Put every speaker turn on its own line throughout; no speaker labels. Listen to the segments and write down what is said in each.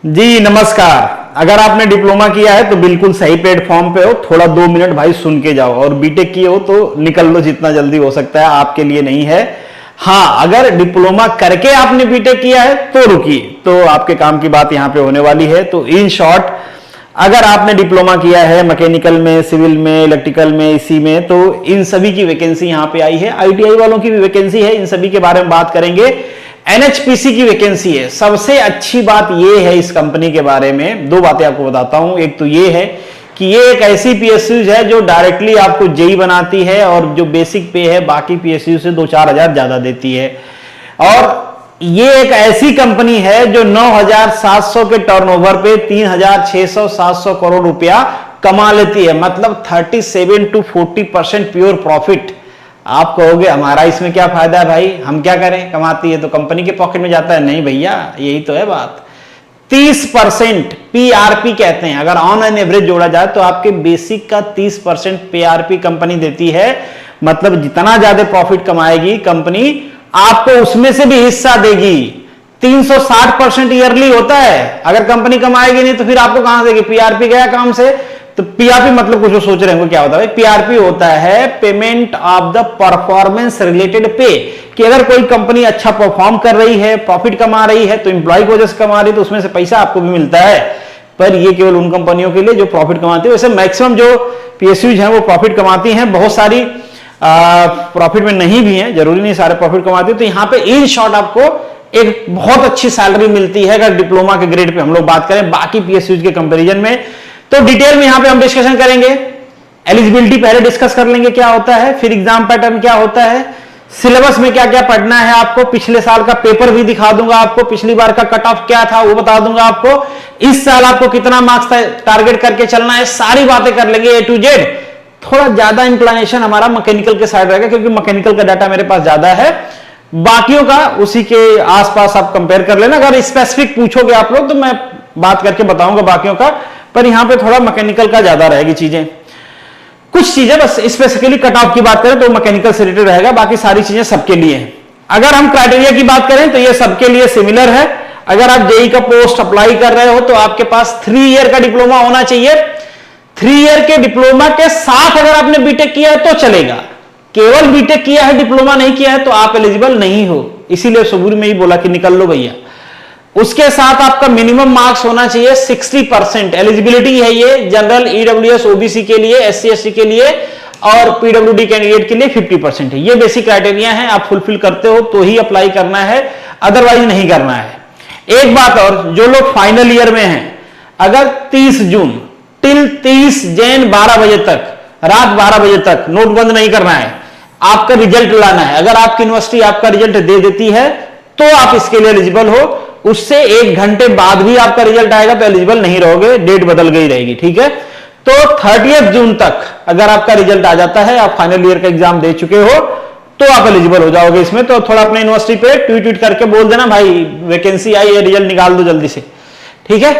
जी नमस्कार। अगर आपने डिप्लोमा किया है तो बिल्कुल सही प्लेटफॉर्म पे हो। थोड़ा 2 मिनट भाई सुन के जाओ, और बीटेक किए हो तो निकल लो जितना जल्दी हो सकता है, आपके लिए नहीं है। हाँ, अगर डिप्लोमा करके आपने बीटेक किया है तो रुकिए, तो आपके काम की बात यहां पे होने वाली है। तो इन शॉर्ट, अगर आपने डिप्लोमा किया है मैकेनिकल में, सिविल में, इलेक्ट्रिकल में, इसी में, तो इन सभी की वैकेंसी यहां पे आई है। आईटीआई वालों की भी वैकेंसी है, इन सभी के बारे में बात करेंगे। एनएचपीसी की वैकेंसी है। सबसे अच्छी बात यह है इस कंपनी के बारे में, दो बातें आपको बताता हूं। एक तो यह है कि ये एक ऐसी पीएसयू है जो डायरेक्टली आपको जेई बनाती है, और जो बेसिक पे है बाकी पीएसयू से 2-4 हजार ज्यादा देती है। और ये एक ऐसी कंपनी है जो 9,700 के टर्नओवर पे 3,600-700 करोड़ रुपया कमा लेती है। मतलब 37 to 40% प्योर प्रॉफिट। आप कहोगे हमारा इसमें क्या फायदा है भाई, हम क्या करें, कमाती है तो कंपनी के पॉकेट में जाता है। नहीं भैया, यही तो है बात। 30% पीआरपी कहते हैं, अगर ऑन एन एवरेज जोड़ा जाए तो आपके बेसिक का 30% पीआरपी कंपनी देती है। मतलब जितना ज्यादा प्रॉफिट कमाएगी कंपनी, आपको उसमें से भी हिस्सा देगी। 360% ईयरली होता है। अगर कंपनी कमाएगी नहीं तो फिर आपको कहां देगी, पीआरपी गया काम से। तो पीआरपी मतलब कुछ सोच रहे हैं क्या होता है, पीआरपी होता है payment of the performance related पे। कि अगर कोई कंपनी अच्छा परफॉर्म कर रही है, प्रॉफिट कमा रही है, तो इंप्लॉय की वजह से कमा रही है, तो उसमें से पैसा आपको भी मिलता है। पर ये केवल उन कंपनियों के लिए जो प्रॉफिट कमाती है। वैसे मैक्सिमम जो पीएसयूज हैं वो प्रॉफिट कमाती हैं, बहुत सारी प्रॉफिट में नहीं भी है, जरूरी नहीं सारे प्रॉफिट कमाती है। तो यहां पे इन शॉर्ट आपको एक बहुत अच्छी सैलरी मिलती है अगर डिप्लोमा के ग्रेड पे हम लोग बात करें बाकी पीएसयूज के कंपैरिजन में। तो डिटेल में यहां पे हम डिस्कशन करेंगे। एलिजिबिलिटी पहले डिस्कस कर लेंगे क्या होता है, फिर एग्जाम पैटर्न क्या होता है, सिलेबस में क्या क्या पढ़ना है आपको, पिछले साल का पेपर भी दिखा दूंगा आपको, पिछली बार का कट ऑफ क्या था वो बता दूंगा आपको, इस साल आपको कितना मार्क्स टारगेट करके चलना है, सारी बातें कर लेंगे ए टू जेड। थोड़ा ज्यादा इंप्लानेशन हमारा मैकेनिकल के साइड रहेगा, क्योंकि मैकेनिकल का डाटा मेरे पास ज्यादा है। बाकियों का उसी के आसपास आप कंपेयर कर लेना। अगर स्पेसिफिक पूछोगे आप लोग तो मैं बात करके बताऊंगा बाकियों का, पर यहां पे थोड़ा मैकेनिकल का ज्यादा रहेगी चीजें। कुछ चीजें बस स्पेसिफिकली कट ऑफ की बात करें तो मैकेनिकल से रिलेटेड रहेगा, बाकी सारी चीजें सबके लिए हैं। अगर हम क्राइटेरिया की बात करें तो ये सबके लिए सिमिलर है। अगर आप जेई का पोस्ट अप्लाई कर रहे हो तो आपके पास 3 ईयर का डिप्लोमा होना चाहिए। 3 ईयर के डिप्लोमा के साथ अगर आपने बीटेक किया है तो चलेगा। केवल बीटेक किया है डिप्लोमा नहीं किया है तो आप एलिजिबल नहीं हो। इसीलिए शुरू में ही बोला कि निकल लो भैया। उसके साथ आपका मिनिमम मार्क्स होना चाहिए 60%। एलिजिबिलिटी है ये जनरल, ईडब्ल्यूएस, ओबीसी के लिए, एससी एसटी के लिए, और पीडब्ल्यूडी कैंडिडेट के लिए 50% है। ये बेसिक क्राइटेरिया है, आप फुलफिल करते हो तो ही अप्लाई करना है, अदरवाइज नहीं करना है। एक बात और, जो लोग फाइनल ईयर में हैं, अगर 30 जून टिल 30 जैन 12 बजे तक, रात 12 बजे तक नोट बंद नहीं करना है, आपका रिजल्ट लाना है। अगर आपकी यूनिवर्सिटी आपका रिजल्ट दे देती है तो आप इसके लिए एलिजिबल हो। उससे 1 घंटे बाद भी आपका रिजल्ट आएगा तो एलिजिबल नहीं रहोगे, डेट बदल गई रहेगी, ठीक है। तो 30 जून तक अगर आपका रिजल्ट आ जाता है, आप फाइनल ईयर का एग्जाम दे चुके हो, तो आप एलिजिबल हो जाओगे इसमें। तो थोड़ा अपने यूनिवर्सिटी पे ट्वीट करके बोल देना भाई वैकेंसी आई है, रिजल्ट निकाल दो जल्दी से, ठीक है।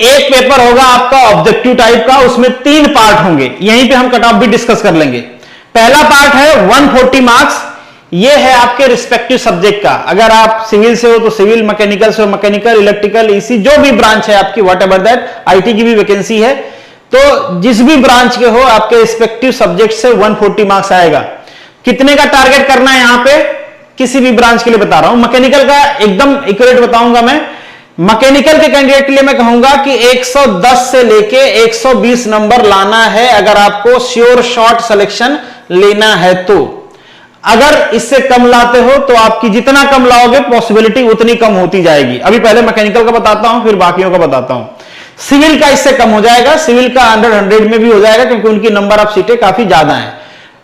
एक पेपर होगा आपका ऑब्जेक्टिव टाइप का, उसमें 3 पार्ट होंगे। यहीं पे हम कट ऑफ भी डिस्कस कर लेंगे। पहला पार्ट है 140 मार्क्स। ये है आपके रिस्पेक्टिव सब्जेक्ट का। अगर आप सिविल से हो तो सिविल, मैकेनिकल से हो मैकेनिकल, इलेक्ट्रिकल, ईसी जो भी ब्रांच है आपकी, वॉट एवर दैट, आईटी की भी वैकेंसी है। तो जिस भी ब्रांच के हो आपके रिस्पेक्टिव सब्जेक्ट से 140 मार्क्स आएगा। कितने का टारगेट करना है यहां पे, किसी भी ब्रांच के लिए बता रहा हूं। मैकेनिकल का एकदम एक्यूरेट बताऊंगा मैं। मैकेनिकल के कैंडिडेट के लिए मैं कहूंगा कि 110 से लेके 120 नंबर लाना है अगर आपको श्योर शॉर्ट सिलेक्शन लेना है तो। अगर इससे कम लाते हो तो आपकी जितना कम लाओगे पॉसिबिलिटी उतनी कम होती जाएगी। अभी पहले मैकेनिकल का बताता हूं, फिर बाकियों का बताता हूं। सिविल का इससे कम हो जाएगा, सिविल का 100 में भी हो जाएगा, क्योंकि उनकी नंबर ऑफ सीटें काफी ज्यादा हैं।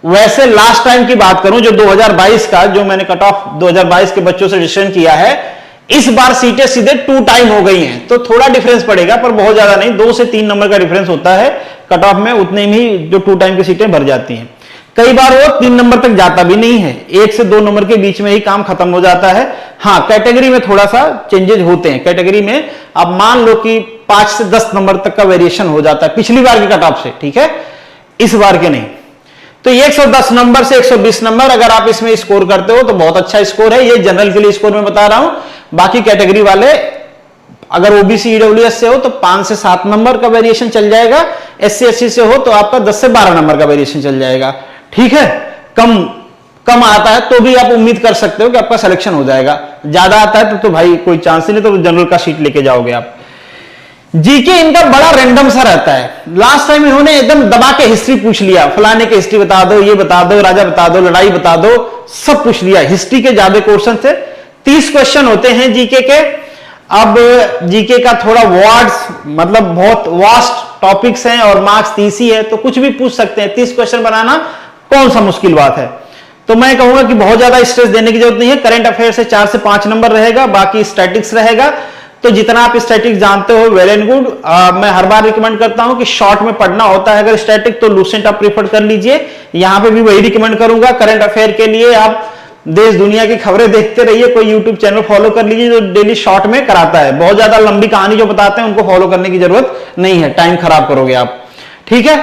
वैसे लास्ट टाइम की बात करूं, जो 2022 का, जो मैंने कट ऑफ 2022 के बच्चों से डिसीजन किया है, इस बार सीटें सीधे 2 टाइम हो गई हैं। तो थोड़ा डिफरेंस पड़ेगा, पर बहुत ज्यादा नहीं, 2 से 3 नंबर का डिफरेंस होता है कट ऑफ में। उतने में जो 2 टाइम की सीटें भर जाती हैं। कई बार वो 3 नंबर तक जाता भी नहीं है, 1 से 2 नंबर के बीच में ही काम खत्म हो जाता है। हाँ, कैटेगरी में थोड़ा सा चेंजेस होते हैं। कैटेगरी में आप मान लो कि 5 से 10 नंबर तक का वेरिएशन हो जाता है पिछली बार के कट ऑफ से, ठीक है, इस बार के नहीं। तो 110 नंबर से 120 नंबर अगर आप इसमें स्कोर करते हो तो बहुत अच्छा स्कोर है। ये जनरल के लिए स्कोर में बता रहा हूं, बाकी कैटेगरी वाले अगर ओबीसी ईडब्ल्यूएस से हो तो 5 से 7 नंबर का वेरिएशन चल जाएगा, SC SC से हो तो आपका 10 से 12 नंबर का वेरिएशन चल जाएगा। ठीक है, कम आता है तो भी आप उम्मीद कर सकते हो कि आपका सिलेक्शन हो जाएगा, ज्यादा आता है तो भाई कोई चांस ही नहीं, तो जनरल का सीट लेके जाओगे आप। जीके इनका बड़ा रैंडम सा रहता है। लास्ट टाइम इन्होंने एकदम दबा के हिस्ट्री पूछ लिया, फलाने की हिस्ट्री बता दो, ये बता दो, राजा बता दो, लड़ाई बता दो, सब पूछ लिया। हिस्ट्री के ज्यादा क्वेश्चन थे, 30 क्वेश्चन होते हैं जीके के। अब जीके का थोड़ा वर्ड्स मतलब बहुत वास्ट टॉपिक्स हैं और मार्क्स 30 ही है, तो कुछ भी पूछ सकते हैं। 30 क्वेश्चन बनाना कौन सा मुश्किल बात है। तो मैं कहूंगा कि बहुत ज्यादा स्ट्रेस देने की जरूरत नहीं है। करंट अफेयर से 4 से 5 नंबर रहेगा, बाकी स्टैटिक्स रहेगा। तो जितना आप स्टैटिक्स जानते हो वेल एंड गुड। मैं हर बार रिकमेंड करता हूं कि शॉर्ट में पढ़ना होता है अगर स्टैटिक तो लूसेंट आप प्रीफर कर लीजिए। यहां पे भी वही रिकमेंड करूंगा। करंट अफेयर के लिए आप देश दुनिया की खबरें देखते रहिए, कोई यूट्यूब चैनल फॉलो कर लीजिए जो डेली शॉर्ट में कराता है। बहुत ज्यादा लंबी कहानी जो बताते हैं उनको फॉलो करने की जरूरत नहीं है, टाइम खराब करोगे आप। ठीक है,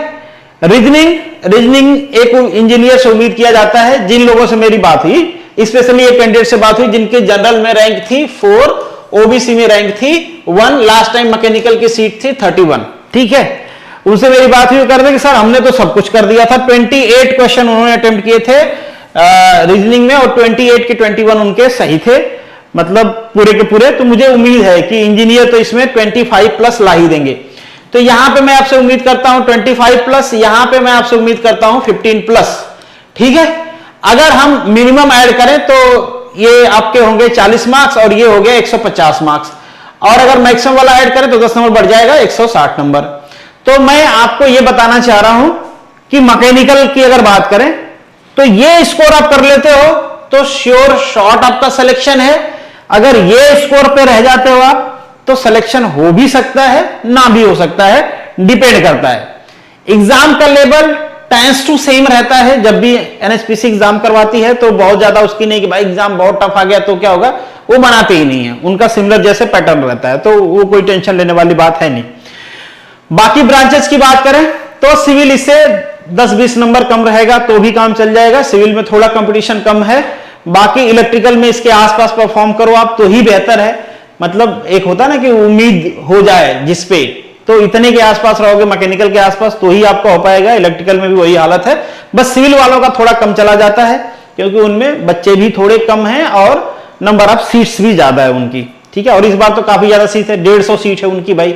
रीजनिंग एक इंजीनियर से उम्मीद किया जाता है। जिन लोगों से मेरी बात हुई, स्पेशली एक कैंडिडेट से बात हुई जिनके जनरल में रैंक थी 4, ओबीसी में रैंक थी 1, लास्ट टाइम मैकेनिकल की सीट थी 31। ठीक है, उनसे मेरी बात हुई, कर दे कि सर हमने तो सब कुछ कर दिया था। 28 क्वेश्चन उन्होंने अटेम्प्ट किए थे रीजनिंग में और 28 के 21 उनके सही थे, मतलब पूरे के पूरे। तो मुझे उम्मीद है कि इंजीनियर तो इसमें 25 प्लस ला ही देंगे। तो यहां पे मैं आपसे उम्मीद करता हूं 25 प्लस, यहां पे मैं आपसे उम्मीद करता हूं 15 प्लस। ठीक है, अगर हम मिनिमम ऐड करें तो ये आपके होंगे 40 मार्क्स और ये हो गया 150 मार्क्स, और अगर मैक्सिमम वाला ऐड करें तो 10 नंबर बढ़ जाएगा 160 नंबर। तो मैं आपको ये बताना चाह रहा हूं कि मैकेनिकल की अगर बात करें तो ये स्कोर आप कर लेते हो तो श्योर शॉर्ट आपका सिलेक्शन है। अगर ये स्कोर पे रह जाते हो आप तो सिलेक्शन हो भी सकता है, ना भी हो सकता है, डिपेंड करता है। एग्जाम का लेवल टेंस टू सेम रहता है। जब भी एनएचपीसी एग्जाम करवाती है तो बहुत ज्यादा उसकी नहीं कि भाई एग्जाम बहुत टफ आ गया तो क्या होगा, वो बनाते ही नहीं है। उनका सिमिलर जैसे पैटर्न रहता है, तो वो कोई टेंशन लेने वाली बात है नहीं। बाकी ब्रांचेस की बात करें तो सिविल इससे 10-20 नंबर कम रहेगा तो भी काम चल जाएगा। सिविल में थोड़ा कंपटीशन कम है। बाकी इलेक्ट्रिकल में इसके आसपास परफॉर्म करो आप तो ही बेहतर है। मतलब एक होता ना कि उम्मीद हो जाए जिस पे, तो इतने के आसपास रहोगे मैकेनिकल के आसपास तो ही आपका हो पाएगा। इलेक्ट्रिकल में भी वही हालत है, बस सिविल वालों का थोड़ा कम चला जाता है क्योंकि उनमें बच्चे भी थोड़े कम हैं और नंबर ऑफ सीट्स भी ज्यादा है उनकी। ठीक है, और इस बार तो काफी ज्यादा सीट है, 150 सीट है उनकी भाई।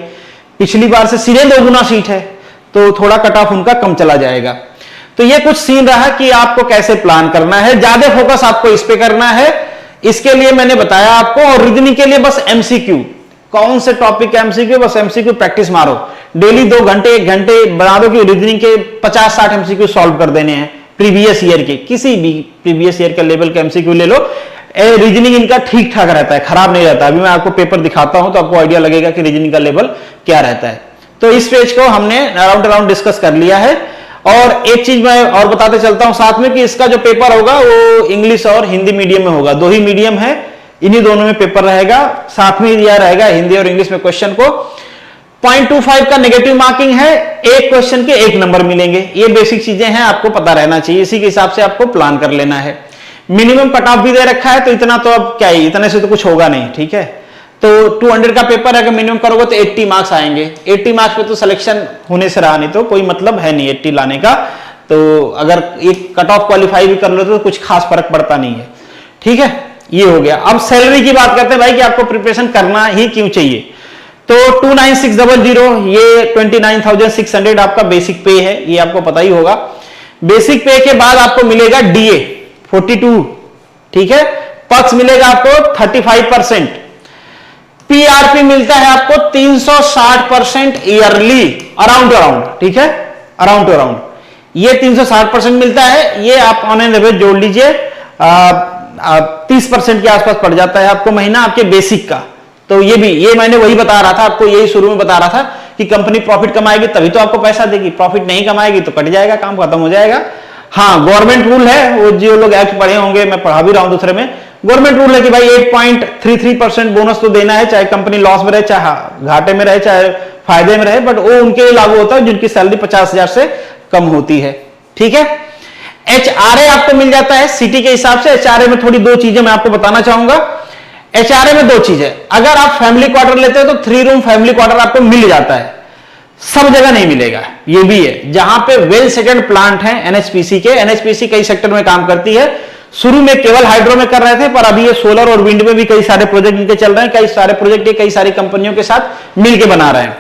पिछली बार से सीधे 2 गुना सीट है, तो थोड़ा कट ऑफ उनका कम चला जाएगा। तो ये कुछ सीन रहा कि आपको कैसे प्लान करना है। ज्यादा फोकस आपको इस पे करना है, इसके लिए मैंने बताया आपको। और रीजनिंग के लिए बस एमसीक्यू, कौन से टॉपिक का एमसीक्यू, बस एमसीक्यू प्रैक्टिस मारो। डेली 2 घंटे 1 घंटे बना दो कि रीजनिंग के 50-60 एमसीक्यू सॉल्व कर देने हैं प्रीवियस ईयर के, किसी भी प्रीवियस ईयर का लेवल का एमसीक्यू ले लो। रीजनिंग इनका ठीक ठाक रहता है, खराब नहीं रहता। अभी मैं आपको पेपर दिखाता हूं तो आपको आइडिया लगेगा कि रीजनिंग का लेवल क्या रहता है। तो इस पेज को हमने अराउंड डिस्कस कर लिया है। और एक चीज मैं और बताते चलता हूं साथ में कि इसका जो पेपर होगा वो इंग्लिश और हिंदी मीडियम में होगा। 2 ही मीडियम है, इन्हीं दोनों में पेपर रहेगा। साथ में दिया रहेगा हिंदी और इंग्लिश में क्वेश्चन को 0.25 का नेगेटिव मार्किंग है। एक क्वेश्चन के 1 नंबर मिलेंगे। ये बेसिक चीजें हैं, आपको पता रहना चाहिए। इसी के हिसाब से आपको प्लान कर लेना है। मिनिमम कट ऑफ भी दे रखा है, तो इतना तो अब क्या ही, इतने से तो कुछ होगा नहीं। ठीक है, तो 200 का पेपर अगर मिनिमम करोगे तो 80 मार्क्स आएंगे। 80 मार्क्स पे तो सिलेक्शन होने से रहा नहीं तो कोई मतलब है नहीं 80 लाने का। तो अगर एक कट ऑफ क्वालिफाई भी कर लो तो कुछ खास फर्क पड़ता नहीं है। ठीक है, ये हो गया। अब सैलरी की बात करते हैं भाई कि आपको प्रिपरेशन करना ही क्यों चाहिए। तो 29600 ये 29,600 आपका बेसिक पे है, ये आपको पता ही होगा। बेसिक पे के बाद आपको मिलेगा डीए 42। ठीक है, पक्ष मिलेगा आपको 35%। पीआरपी मिलता है आपको 360% ईयरली, अराउंड। ठीक है, अराउंड ये 360% मिलता है। ये आप ऑन एन एवरेज जोड़ लीजिए 30% के आसपास पड़ जाता है आपको महीना आपके बेसिक का। तो ये मैंने वही बता रहा था आपको, यही शुरू में बता रहा था कि कंपनी प्रॉफिट कमाएगी तभी तो आपको पैसा देगी। प्रॉफिट नहीं कमाएगी तो कट जाएगा, काम खत्म हो जाएगा। हाँ, गवर्नमेंट रूल है, वो जो लोग एक्ट पढ़े होंगे, मैं पढ़ा भी रहा हूं दूसरे में, गवर्नमेंट रूल है कि भाई 8.33% बोनस तो देना है, चाहे कंपनी लॉस में रहे, चाहे घाटे में रहे, चाहे फायदे में रहे। बट वो उनके लिए लागू होता है जिनकी सैलरी 50,000 से कम होती है। ठीक है, एचआरए आपको मिल जाता है सिटी के हिसाब से। एचआरए में थोड़ी 2 चीजें मैं आपको बताना चाहूंगा। एचआरए में दो चीज है, अगर आप फैमिली क्वार्टर लेते हो तो 3 रूम फैमिली क्वार्टर आपको मिल जाता है, सब जगह नहीं मिलेगा, ये भी है। जहां पे वेल सेटल्ड प्लांट है एनएचपीसी के, एनएचपीसी कई सेक्टर में काम करती है, शुरू में केवल हाइड्रो में कर रहे थे, पर अभी ये सोलर और विंड में भी कई सारे प्रोजेक्ट इनके चल रहे हैं, कई सारे प्रोजेक्ट ये कई सारी कंपनियों के साथ मिलकर बना रहे हैं।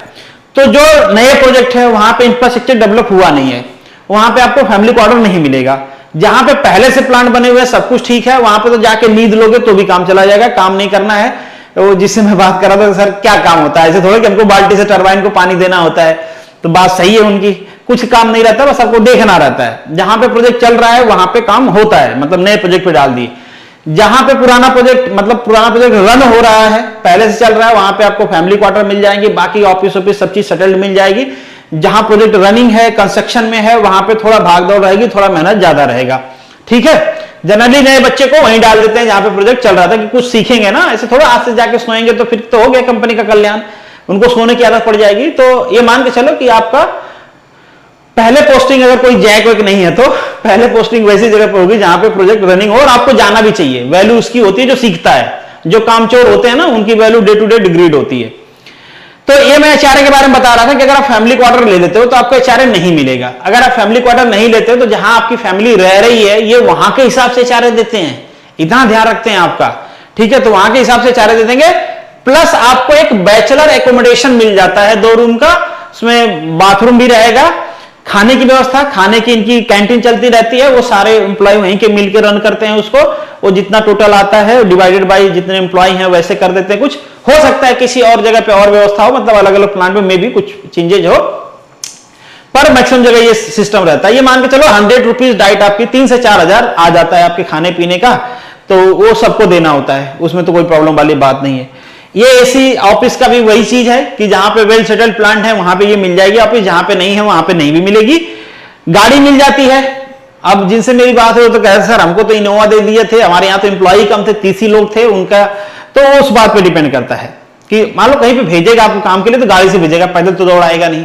तो जो नए प्रोजेक्ट है वहां पे इंफ्रास्ट्रक्चर डेवलप हुआ नहीं है, वहां पे आपको फैमिली क्वार्टर नहीं मिलेगा। जहां पे पहले से प्लांट बने हुए सब कुछ ठीक है, वहां पे तो जाके नींद लोगे तो भी काम चला जाएगा, काम नहीं करना है। वो जिससे मैं बात कर रहा था, सर क्या काम होता है, ऐसे थोड़ा कि हमको बाल्टी से टरबाइन को पानी देना होता है, तो बात सही है उनकी, कुछ काम नहीं रहता, बस आपको देखना रहता है। जहां पे प्रोजेक्ट चल रहा है वहां पे काम होता है, मतलब नए प्रोजेक्ट पे डाल दिए। जहां पे पुराना प्रोजेक्ट रन हो रहा है, पहले से चल रहा है, वहां पे आपको फैमिली क्वार्टर मिल जाएंगे, बाकी ऑफिस ऑफिस सब चीज सेटल्ड मिल जाएगी। जहां प्रोजेक्ट रनिंग है, कंस्ट्रक्शन में है, वहां पे थोड़ा भागदौड़ रहेगी, थोड़ा मेहनत ज्यादा रहेगा, ठीक है। जनरली नए बच्चे को वहीं डाल देते हैं जहां पे प्रोजेक्ट चल रहा था, कि कुछ सीखेंगे ना, ऐसे थोड़ा आज से जाके सोएंगे तो फिर तो हो गया कंपनी का कल्याण, उनको सोने की आदत पड़ जाएगी। तो ये मान के चलो कि आपका पहले पोस्टिंग, अगर कोई जैक वैक नहीं है तो पहले पोस्टिंग वैसी जगह पर होगी जहां पे प्रोजेक्ट रनिंग हो, और आपको जाना भी चाहिए। वैल्यू उसकी होती है जो सीखता है, जो कामचोर होते हैं ना उनकी value day to day degrade होती है। तो ये मैं एचआरए के बारे में बता रहा था कि अगर आप फैमिली क्वार्टर ले लेते हो तो आपको एचआरए नहीं मिलेगा। अगर आप फैमिली क्वार्टर नहीं लेते हो तो जहां आपकी फैमिली रह रही है ये वहां के हिसाब से एचआरए देते हैं, इतना ध्यान रखते हैं आपका, ठीक है। तो वहां के हिसाब से एचआरए दे देंगे, प्लस आपको एक बैचलर एकोमोडेशन मिल जाता है 2 रूम का, उसमें बाथरूम भी रहेगा, खाने की व्यवस्था, खाने की इनकी कैंटीन चलती रहती है, वो सारे एम्प्लॉय वहीं के मिलकर रन करते हैं उसको, वो जितना टोटल आता है डिवाइडेड बाय जितने एम्प्लॉय हैं वैसे कर देते हैं। कुछ हो सकता है किसी और जगह पे और व्यवस्था हो, मतलब अलग अलग प्लांट में भी कुछ चेंजेज हो, पर मैक्सिमम जगह ये सिस्टम रहता है। ये मान के चलो 100 रुपीज डाइट आपकी 3 से 4 हजार आ जाता है आपके खाने पीने का, तो वो सबको देना होता है, उसमें तो कोई प्रॉब्लम वाली बात नहीं है। ये एसी ऑफिस का भी वही चीज है कि जहां पे वेल सेटल्ड प्लांट है वहां पे ये मिल जाएगी ऑफिस, जहां पे नहीं है वहां पे नहीं भी मिलेगी। गाड़ी मिल जाती है। अब जिनसे मेरी बात हो तो कहते सर हमको तो इनोवा दे दिए थे, हमारे यहाँ तो एम्प्लॉय कम थे, 30 ही लोग थे उनका, तो उस बात पे डिपेंड करता है कि मान लो कहीं पे भेजेगा आपको काम के लिए तो गाड़ी से भेजेगा, पैदल तो दौड़ाएगा नहीं।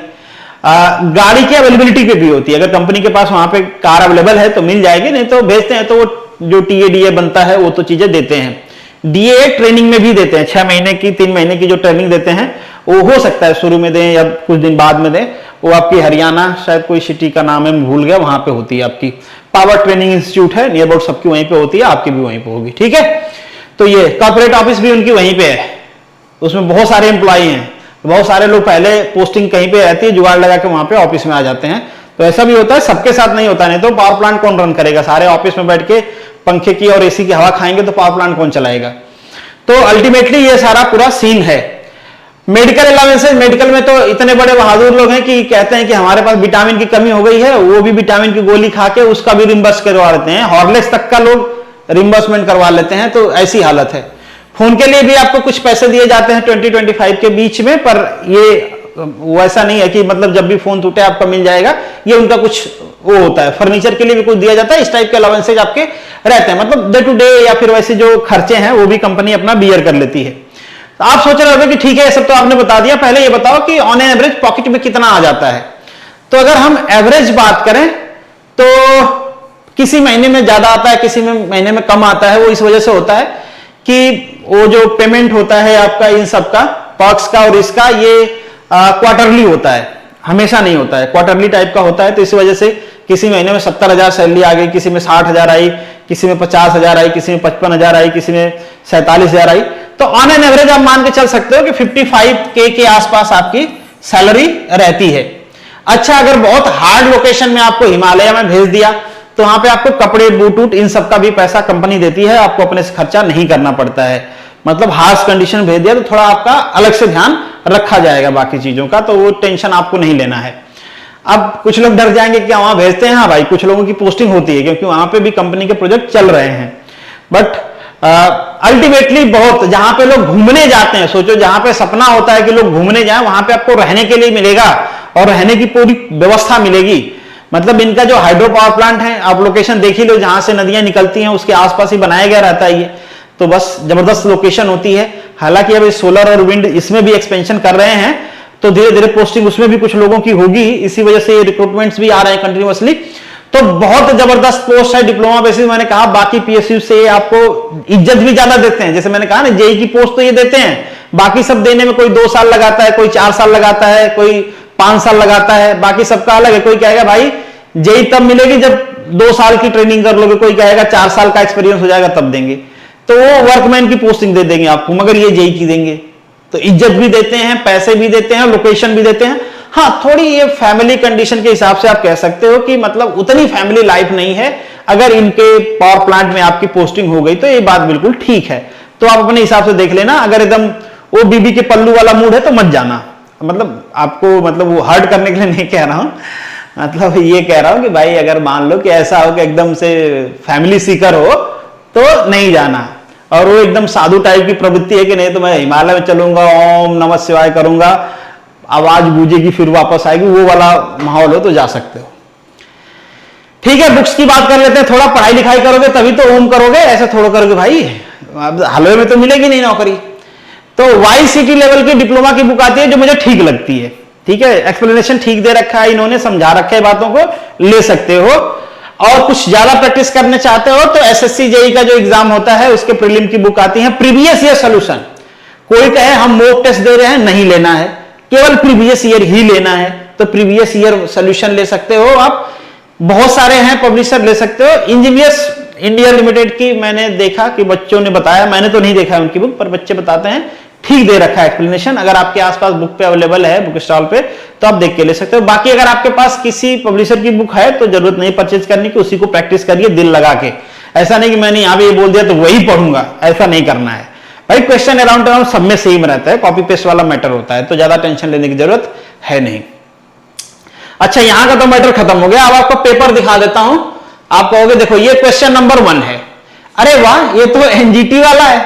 गाड़ी की अवेलेबिलिटी पे भी होती है, अगर कंपनी के पास वहां पे कार अवेलेबल है तो मिल जाएगी, नहीं तो भेजते हैं तो वो जो टीए बनता है वो तो चीजें देते हैं। डीए ट्रेनिंग में भी देते हैं, 6 महीने की 3 महीने की जो ट्रेनिंग देते हैं वो हो सकता है शुरू में दें या कुछ दिन बाद में दें। वो आपकी हरियाणा शायद कोई सिटी का नाम है, मैं भूल गया, वहां पे होती है आपकी पावर ट्रेनिंग इंस्टीट्यूट है, नियर अबाउट सबकी वहीं पे होती है, आपकी भी वहीं पे होगी, ठीक है। तो ये कॉर्पोरेट ऑफिस भी उनकी वहीं पे है, उसमें बहुत सारे एम्प्लॉय हैं, बहुत सारे लोग पहले पोस्टिंग कहीं पे रहती है, जुगाड़ लगा के वहां पे ऑफिस में आ जाते हैं। तो ऐसा भी होता है, सबके साथ नहीं होता, नहीं तो पावर प्लांट कौन रन करेगा, सारे ऑफिस में बैठ के पंखे की और एसी की हवा खाएंगे तो पावर प्लांट कौन चलाएगा। तो अल्टीमेटली ये सारा पूरा सीन है। मेडिकल अलाउंसेस, मेडिकल में तो इतने बड़े बहादुर लोग हैं कि कहते हैं कि हमारे पास विटामिन की कमी हो गई है, वो भी विटामिन की गोली खा के उसका भी रिम्बर्स करवा लेते हैं, हॉर्लिक्स तक का लोग रिम्बर्समेंट करवा लेते हैं, तो ऐसी हालत है। फोन के लिए भी आपको कुछ पैसे दिए जाते हैं 20-25 के बीच में, पर ये वैसा नहीं है कि मतलब जब भी फोन टूटे आपका मिल जाएगा, ये उनका कुछ वो होता है। फर्नीचर के लिए भी कुछ दिया जाता है, इस टाइप के अलाउंसेज आपके रहते हैं, मतलब डे टू डे या फिर वैसे जो खर्चे हैं वो भी कंपनी अपना बियर कर लेती है। तो आप सोच रहे हो कि ठीक है ये सब तो आपने बता दिया, पहले ये बताओ कि ऑन एवरेज पॉकेट में कितना आ जाता है। तो अगर हम एवरेज बात करें तो किसी महीने में ज्यादा आता है, किसी में महीने में कम आता है। वो इस वजह से होता है कि वो जो पेमेंट होता है आपका इन सब का, पर्क्स का और इसका, ये क्वार्टरली होता है, हमेशा नहीं होता है, क्वार्टरली टाइप का होता है। तो इस वजह से किसी महीने में 70,000 सैलरी आ गई, किसी में 60,000 आई, किसी में 50,000 आई, किसी में 55,000 आई, किसी में 47,000 आई। तो ऑन एन एवरेज आप मान के चल सकते हो कि 55K के आसपास आपकी सैलरी रहती है। अच्छा, अगर बहुत हार्ड लोकेशन में आपको हिमालय में भेज दिया तो वहां पे आपको कपड़े बूट वूट इन सब का भी पैसा कंपनी देती है, आपको अपने से खर्चा नहीं करना पड़ता है। मतलब हार्श कंडीशन भेज दिया तो थोड़ा आपका अलग से ध्यान रखा जाएगा बाकी चीजों का, तो वो टेंशन आपको नहीं लेना है। अब कुछ लोग डर जाएंगे कि वहां भेजते हैं, हाँ भाई कुछ लोगों की पोस्टिंग होती है क्योंकि वहां पे भी कंपनी के प्रोजेक्ट चल रहे हैं, बट अल्टीमेटली बहुत जहां पे लोग घूमने जाते हैं, सोचो जहां पे सपना होता है कि लोग घूमने जाएं, वहां पे आपको रहने के लिए मिलेगा और रहने की पूरी व्यवस्था मिलेगी। मतलब इनका जो हाइड्रो पावर प्लांट है, आप लोकेशन देख ही लो, जहां से नदियां निकलती हैं उसके आसपास ही बनाया गया रहता है ये, तो बस जबरदस्त लोकेशन होती है। हालांकि अब सोलर और विंड इसमें भी एक्सपेंशन कर रहे हैं, तो धीरे धीरे पोस्टिंग उसमें भी कुछ लोगों की होगी, इसी वजह से ये रिक्रूटमेंट्स भी आ रहे हैं कंटिन्यूअसली। तो बहुत जबरदस्त पोस्ट है डिप्लोमा बेसिस। मैंने कहा बाकी पीएसयू से आपको इज्जत भी ज्यादा देते हैं। जैसे मैंने कहा ना जेई की पोस्ट तो ये देते हैं, बाकी सब देने में कोई 2 साल लगाता है, कोई 4 साल लगाता है, कोई 5 साल लगाता है, बाकी सबका अलग है। कोई कहेगा भाई जेई तब मिलेगी जब 2 साल की ट्रेनिंग कर लोगे, कोई कहेगा 4 साल का एक्सपीरियंस हो जाएगा तब देंगे। तो वो वर्कमैन की पोस्टिंग दे देंगे आपको, मगर ये जेई की देंगे। तो इज्जत भी देते हैं, पैसे भी देते हैं, लोकेशन भी देते हैं। हाँ, थोड़ी ये फैमिली कंडीशन के हिसाब से आप कह सकते हो कि मतलब उतनी फैमिली लाइफ नहीं है। अगर इनके पावर प्लांट में आपकी पोस्टिंग हो गई तो ये बात बिल्कुल ठीक है। तो आप अपने हिसाब से देख लेना। अगर एकदम वो बीबी के पल्लू वाला मूड है तो मत जाना। मतलब आपको मतलब वो हर्ट करने के लिए नहीं कह रहा हूं, मतलब ये कह रहा हूं कि भाई अगर मान लो कि ऐसा हो कि एकदम से फैमिली सीकर हो तो नहीं जाना। और वो एकदम साधु टाइप की प्रवृत्ति है कि नहीं तो मैं हिमालय में चलूंगा, ओम नमः शिवाय करूंगा, आवाज गूंजेगी फिर वापस आएगी, वो वाला माहौल हो तो जा सकते हो। ठीक है, बुक्स की बात कर लेते हैं। थोड़ा पढ़ाई लिखाई करोगे तभी तो ओम करोगे, ऐसे थोड़ा करोगे भाई हलवे में तो मिलेगी नहीं नौकरी। तो YCT लेवल की डिप्लोमा की बुक आती है जो मुझे ठीक लगती है। ठीक है, एक्सप्लेनेशन ठीक दे रखा है, इन्होंने समझा रखा है, बातों को ले सकते हो। और कुछ ज्यादा प्रैक्टिस करने चाहते हो तो SSC JEE का जो एग्जाम होता है उसके प्रीलिम की बुक आती है, प्रीवियस ईयर सोल्यूशन। कोई कहे हम मॉक टेस्ट दे रहे हैं, नहीं लेना है, केवल प्रीवियस ईयर ही लेना है। तो प्रीवियस ईयर सोल्यूशन ले सकते हो आप, बहुत सारे हैं पब्लिशर, ले सकते हो। इंजीनियर्स इंडिया लिमिटेड की मैंने देखा कि बच्चों ने बताया, मैंने तो नहीं देखा है उनकी बुक, पर बच्चे बताते हैं ठीक दे रखा है एक्सप्लेनेशन। अगर आपके आसपास बुक पे अवेलेबल है बुक स्टॉल पे तो आप देख के ले सकते हो। बाकी अगर आपके पास किसी पब्लिशर की बुक है तो जरूरत नहीं परचेज करने की, उसी को प्रैक्टिस करिए दिल लगा के। ऐसा नहीं कि मैंने यहां पे ये बोल दिया तो वही पढ़ूंगा, ऐसा नहीं करना है भाई। क्वेश्चन अराउंड सब में सेम रहता है, कॉपी पेस्ट वाला मैटर होता है, तो ज्यादा टेंशन लेने की जरूरत है नहीं। अच्छा, यहां का तो मैटर खत्म हो गया। अब आपको पेपर दिखा देता हूं। आप कहोगे देखो ये क्वेश्चन नंबर 1 है, अरे वाह ये तो एनजीटी वाला है,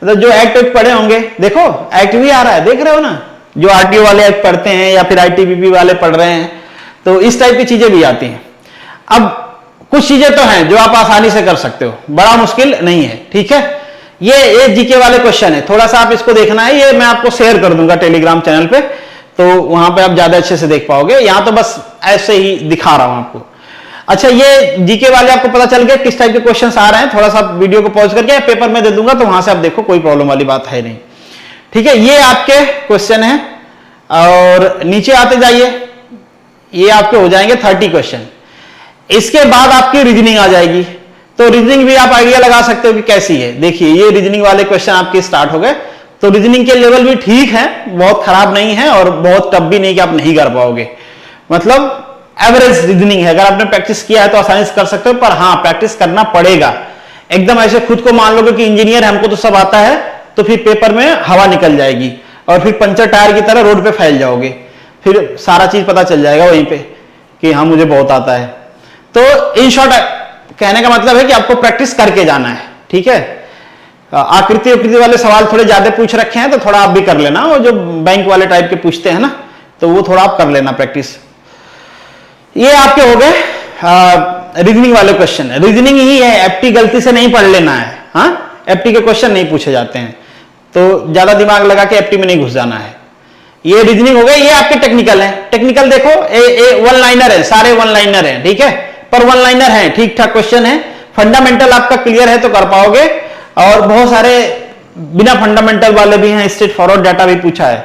मतलब जो एक्ट पढ़े होंगे, देखो एक्ट भी आ रहा है, देख रहे हो ना, जो आरटीओ वाले एक्ट पढ़ते हैं या फिर आईटीबीपी वाले पढ़ रहे हैं, तो इस टाइप की चीजें भी आती हैं। अब कुछ चीजें तो हैं जो आप आसानी से कर सकते हो, बड़ा मुश्किल नहीं है। ठीक है, ये जीके वाले क्वेश्चन है, थोड़ा सा आप इसको देखना है। ये मैं आपको शेयर कर दूंगा टेलीग्राम चैनल पे, तो वहां पे आप ज्यादा अच्छे से देख पाओगे। यहां तो बस ऐसे ही दिखा रहा हूं आपको। अच्छा, ये जीके वाले आपको पता चल गया किस टाइप के क्वेश्चंस आ रहे हैं। थोड़ा सा वीडियो को पॉज करके पेपर में दे दूंगा तो वहां से आप देखो, कोई प्रॉब्लम वाली बात है नहीं। ठीक है, ये आपके क्वेश्चन है और नीचे आते जाइए, ये आपके हो जाएंगे 30 क्वेश्चन। इसके बाद आपकी रीजनिंग आ जाएगी। तो रीजनिंग भी आप आइडिया लगा सकते हो कि कैसी है। देखिए ये रीजनिंग वाले क्वेश्चन आपके स्टार्ट हो गए। तो रीजनिंग के लेवल भी ठीक है, बहुत खराब नहीं है और बहुत टफ भी नहीं कि आप नहीं कर पाओगे, मतलब एवरेज रीजनिंग है। अगर आपने प्रैक्टिस किया है तो आसानी से कर सकते हो, पर हाँ प्रैक्टिस करना पड़ेगा। एकदम ऐसे खुद को मान लोगे कि इंजीनियर हमको तो सब आता है, तो फिर पेपर में हवा निकल जाएगी और फिर पंचर टायर की तरह रोड पे फैल जाओगे, फिर सारा चीज पता चल जाएगा वहीं पे कि हाँ मुझे बहुत आता है। तो इन शॉर्ट कहने का मतलब है कि आपको प्रैक्टिस करके जाना है। ठीक है, आकृति वाले सवाल थोड़े ज्यादा पूछ रखे हैं तो थोड़ा आप भी कर लेना, और जो बैंक वाले टाइप के पूछते हैं ना तो वो थोड़ा आप कर लेना प्रैक्टिस। ये आपके हो गए रीजनिंग वाले क्वेश्चन। रीजनिंग ही है, एफटी गलती से नहीं पढ़ लेना है। हाँ, एफटी के क्वेश्चन नहीं पूछे जाते हैं, तो ज्यादा दिमाग लगा के एफटी में नहीं घुस जाना है। ये रीजनिंग हो गए। ये आपके टेक्निकल है। टेक्निकल देखो वन लाइनर है, सारे वन लाइनर है। ठीक है, पर वन लाइनर है, ठीक ठाक क्वेश्चन है। फंडामेंटल आपका क्लियर है तो कर पाओगे, और बहुत सारे बिना फंडामेंटल वाले भी हैं, स्ट्रेट फॉरवर्ड डाटा भी पूछा है।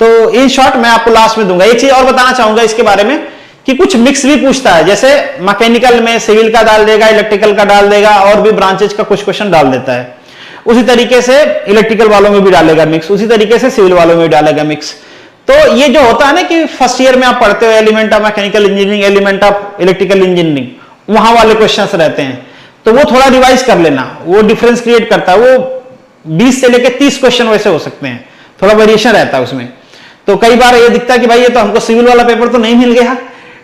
तो इन शॉर्ट मैं आपको लास्ट में दूंगा। एक चीज और बताना चाहूंगा इसके बारे में कि कुछ मिक्स भी पूछता है, जैसे मैकेनिकल में सिविल का डाल देगा, इलेक्ट्रिकल का डाल देगा, और भी ब्रांचेज का कुछ क्वेश्चन डाल देता है। उसी तरीके से इलेक्ट्रिकल वालों में भी डालेगा मिक्स, उसी तरीके से सिविल वालों में भी डालेगा मिक्स। तो ये जो होता है ना कि फर्स्ट ईयर में आप पढ़ते हो element of mechanical engineering, element of electrical engineering, वहां वाले क्वेश्चंस रहते हैं, तो वो थोड़ा रिवाइज कर लेना। वो डिफरेंस क्रिएट करता है। वो 20 से लेकर 30 क्वेश्चन वैसे हो सकते हैं, थोड़ा वेरिएशन रहता है उसमें। तो कई बार ये दिखता है कि भाई ये तो हमको सिविल वाला पेपर तो नहीं मिल गया,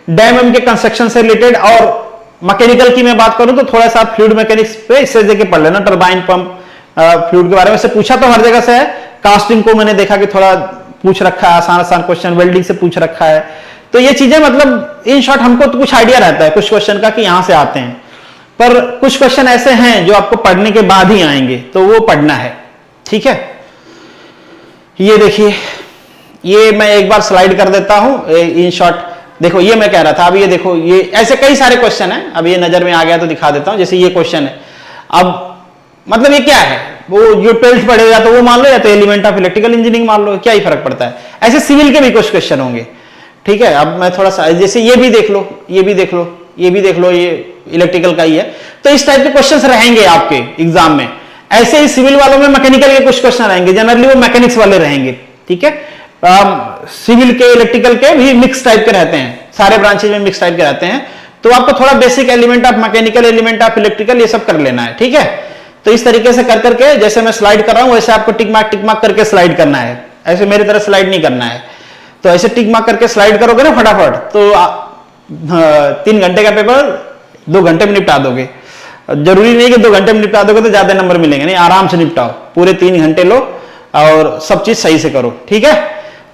डैम के कंस्ट्रक्शन से रिलेटेड। और मैकेनिकल की मैं बात करूं तो थोड़ा सा फ्लूइड मैकेनिक्स पे इससे देके पढ़ लेना, टरबाइन पंप फ्लूइड के बारे में से पूछा तो हर जगह से है। कास्टिंग को मैंने देखा कि थोड़ा पूछ रखा है, आसान आसान क्वेश्चन, वेल्डिंग से पूछ रखा है। तो ये चीजें मतलब इन शॉर्ट हमको तो कुछ आइडिया रहता है कुछ क्वेश्चन का कि यहां से आते हैं, पर कुछ क्वेश्चन ऐसे हैं जो आपको पढ़ने के बाद ही आएंगे, तो वो पढ़ना है। ठीक है, ये देखिए, ये मैं एक बार स्लाइड कर देता हूं इन शॉर्ट। देखो ये मैं कह रहा था, अब ये देखो, ये ऐसे कई सारे क्वेश्चन है, अब ये नजर में आ गया तो दिखा देता हूं। जैसे ये क्वेश्चन है, अब मतलब ये क्या है, वो जो 12th पढ़ेगा तो वो मान लो, या तो एलिमेंट ऑफ इलेक्ट्रिकल इंजीनियरिंग मान लो, क्या ही फर्क पड़ता है। ऐसे सिविल के भी कुछ क्वेश्चन होंगे, ठीक है। अब मैं थोड़ा सा, जैसे ये भी देख लो, ये भी देख लो, ये भी देख लो, ये इलेक्ट्रिकल का ही है, तो इस टाइप के क्वेश्चन रहेंगे आपके एग्जाम में। ऐसे ही सिविल वालों में मैकेनिकल के कुछ क्वेश्चन रहेंगे, जनरली वो मैकेनिक्स वाले रहेंगे, ठीक है। सिविल के इलेक्ट्रिकल के भी मिक्स टाइप के रहते हैं, सारे ब्रांचेज में मिक्स टाइप के रहते हैं, तो आपको थोड़ा basic element of mechanical, element of electrical, ये सब कर लेना है, ठीक है। तो इस तरीके से कर करके, जैसे मैं स्लाइड कर रहा हूं वैसे आपको टिक मार्क करके स्लाइड करना है, ऐसे मेरी तरह स्लाइड नहीं करना है। तो ऐसे टिक मार्क करके स्लाइड करोगे ना फटाफट, तो 3 घंटे का पेपर 2 घंटे में निपटा दोगे। जरूरी नहीं कि 2 घंटे में निपटा दोगे तो ज्यादा नंबर मिलेंगे, नहीं, आराम से निपटाओ, पूरे 3 घंटे लो और सब चीज सही से करो, ठीक है।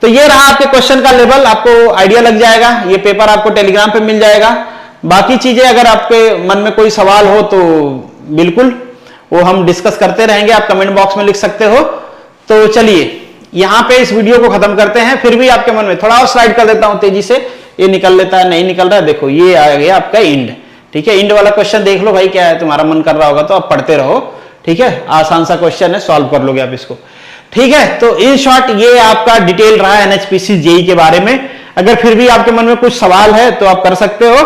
तो ये रहा आपके क्वेश्चन का लेवल, आपको आइडिया लग जाएगा। ये पेपर आपको टेलीग्राम पे मिल जाएगा। बाकी चीजें अगर आपके मन में कोई सवाल हो तो बिल्कुल वो हम डिस्कस करते रहेंगे, आप कमेंट बॉक्स में लिख सकते हो। तो चलिए यहां पे इस वीडियो को खत्म करते हैं। फिर भी आपके मन में थोड़ा और स्लाइड कर देता हूं तेजी से, ये निकल लेता है, नहीं निकल रहा है, देखो ये आ गया आपका इंड, ठीक है। इंड वाला क्वेश्चन देख लो भाई, क्या है, तुम्हारा मन कर रहा होगा तो आप पढ़ते रहो, ठीक है। आसान सा क्वेश्चन है, सॉल्व कर लोगे आप इसको, ठीक है। तो इन शॉर्ट ये आपका डिटेल रहा एनएचपीसी जेई के बारे में। अगर फिर भी आपके मन में कुछ सवाल है तो आप कर सकते हो,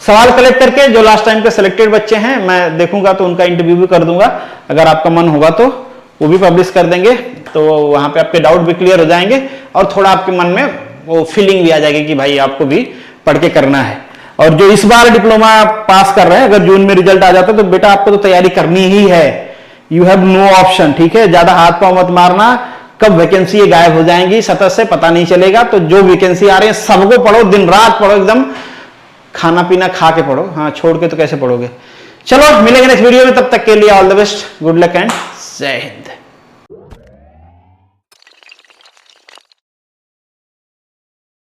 सवाल कलेक्ट करके जो लास्ट टाइम के सिलेक्टेड बच्चे हैं मैं देखूंगा तो उनका इंटरव्यू भी कर दूंगा, अगर आपका मन होगा तो वो भी पब्लिश कर देंगे, तो वहां पे आपके डाउट भी क्लियर हो जाएंगे और थोड़ा आपके मन में वो फीलिंग भी आ जाएगी कि भाई आपको भी पढ़ के करना है। और जो इस बार डिप्लोमा पास कर रहे हैं, अगर जून में रिजल्ट आ जाता है तो बेटा आपको तो तैयारी करनी ही है, यू हैव नो ऑप्शन, ठीक है। ज्यादा हाथ पांव मत मारना, कब वैकेंसी ये गायब हो जाएंगी सतत से पता नहीं चलेगा। तो जो वैकेंसी आ रही है सबको पढ़ो, दिन रात पढ़ो, एकदम खाना पीना खा के पढ़ो, हाँ छोड़ के तो कैसे पढ़ोगे। चलो मिलेंगे नेक्स्ट वीडियो में, तब तक के लिए all the best, good luck and जय हिंद।